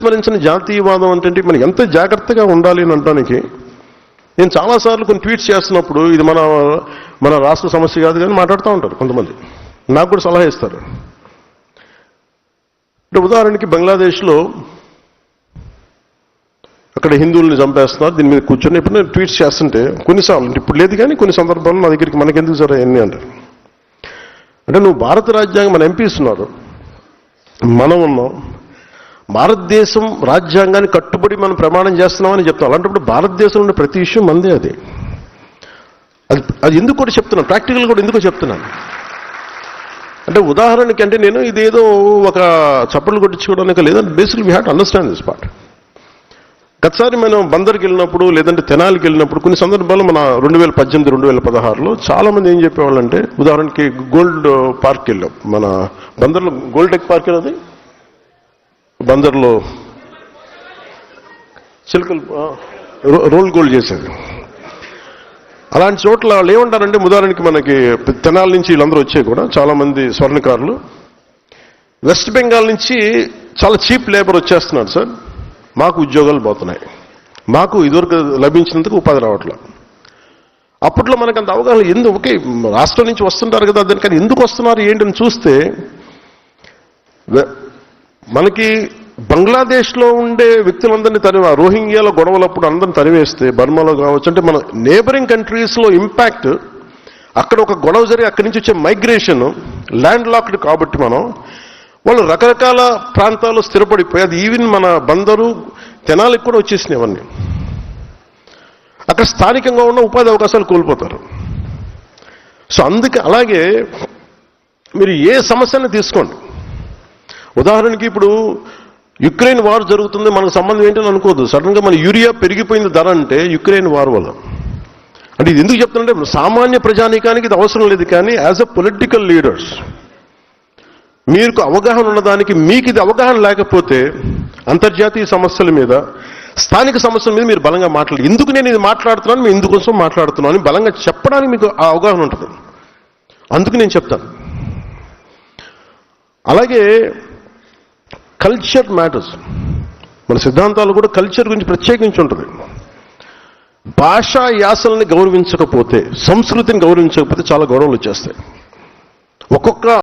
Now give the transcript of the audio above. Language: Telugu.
విస్మరించిన జాతీయవాదం అంటే మనం ఎంత జాగ్రత్తగా ఉండాలి అని అనడానికి నేను చాలాసార్లు కొన్ని ట్వీట్స్ చేస్తున్నప్పుడు ఇది మన రాష్ట్ర సమస్య కాదు కానీ మాట్లాడుతూ ఉంటారు కొంతమంది. నాకు కూడా సలహా ఇస్తారు. అంటే ఉదాహరణకి బంగ్లాదేశ్లో అక్కడ హిందువుల్ని చంపేస్తున్నారు, దీని మీద కూర్చొని ఇప్పుడు నేను ట్వీట్స్ చేస్తుంటే కొన్నిసార్లు ఇప్పుడు లేదు కానీ కొన్ని సందర్భాల్లో నా దగ్గరికి మనకెందుకు సరే అన్నీ అంటారు. అంటే నువ్వు భారత రాజ్యాంగం మన ఎంపీస్ ఉన్నారు, మనం ఉన్నాం, భారతదేశం రాజ్యాంగాన్ని కట్టుబడి మనం ప్రమాణం చేస్తున్నామని చెప్తాం. అలాంటప్పుడు భారతదేశంలో ఉన్న ప్రతి విషయం మందే. అది ఎందుకు కూడా చెప్తున్నాను, ప్రాక్టికల్ కూడా ఎందుకో చెప్తున్నాను. అంటే ఉదాహరణకి అంటే నేను ఇదేదో ఒక చప్పట్లు కొట్టించుకోవడానికి లేదంటే basically we have to understand this part. గతసారి మనం బందర్కి వెళ్ళినప్పుడు లేదంటే తెనాలికి వెళ్ళినప్పుడు కొన్ని సందర్భాల్లో మన 2018, 2016లో చాలామంది ఏం చెప్పేవాళ్ళు అంటే ఉదాహరణకి గోల్డ్ పార్క్ వెళ్ళాం. మన బందర్లో గోల్డ్ టెక్ పార్క్ అది బందర్లో చిలుకలు రోల్ గోల్డ్ చేసేది. అలాంటి చోట్ల వాళ్ళు ఏమంటారంటే ఉదాహరణకి మనకి తెనాలి నుంచి వీళ్ళందరూ వచ్చాయి కూడా చాలామంది స్వర్ణకారులు వెస్ట్ బెంగాల్ నుంచి చాలా చీప్ లేబర్ వచ్చేస్తున్నారు సార్, మాకు ఉద్యోగాలు పోతున్నాయి, మాకు ఇదివరకు లభించినందుకు ఉపాధి రావట్లేదు. అప్పట్లో మనకు అంత అవగాహన ఎందుకు, ఓకే రాష్ట్రం నుంచి వస్తుంటారు కదా దానికని ఎందుకు వస్తున్నారు ఏంటని చూస్తే మనకి బంగ్లాదేశ్లో ఉండే వ్యక్తులందరినీ రోహింగ్యాల గొడవలప్పుడు అందరిని తరివేస్తే బర్మాలో కావచ్చు అంటే మన నేబరింగ్ కంట్రీస్లో ఇంపాక్ట్ అక్కడ ఒక గొడవ జరిగి అక్కడి నుంచి వచ్చే మైగ్రేషన్ ల్యాండ్ లాక్డ్ కాబట్టి వాళ్ళు రకరకాల ప్రాంతాల్లో స్థిరపడిపోయి అది ఈవెన్ మన బందరు తెనాలికి కూడా వచ్చేసినాయి అవన్నీ. అక్కడ స్థానికంగా ఉన్న ఉపాధి అవకాశాలు కోల్పోతారు. సో అందుకే అలాగే మీరు ఏ సమస్యను తీసుకోండి, ఉదాహరణకి ఇప్పుడు యుక్రెయిన్ వార్ జరుగుతుంది, మనకు సంబంధం ఏంటని అనుకోవద్దు. సడన్గా మన యూరియా పెరిగిపోయింది ధర అంటే యుక్రెయిన్ వార్ వల్ల. అంటే ఇది ఎందుకు చెప్తానంటే సామాన్య ప్రజానీకానికి ఇది అవసరం లేదు, కానీ యాజ్ అ పొలిటికల్ లీడర్స్ మీకు అవగాహన ఉన్నదానికి మీకు ఇది అవగాహన లేకపోతే అంతర్జాతీయ సమస్యల మీద స్థానిక సమస్యల మీద మీరు బలంగా మాట్లాడాలి. ఎందుకు నేను ఇది మాట్లాడుతున్నాను, మేము ఇందుకోసం మాట్లాడుతున్నాను అని బలంగా చెప్పడానికి మీకు ఆ అవగాహన ఉంటుంది. అందుకు నేను చెప్తాను. అలాగే కల్చర్ మ్యాటర్స్, మన సిద్ధాంతాలు కూడా కల్చర్ గురించి ప్రత్యేకించి ఉంటుంది. భాషా యాసల్ని గౌరవించకపోతే, సంస్కృతిని గౌరవించకపోతే చాలా గొడవలు వచ్చేస్తాయి. ఒక్కొక్క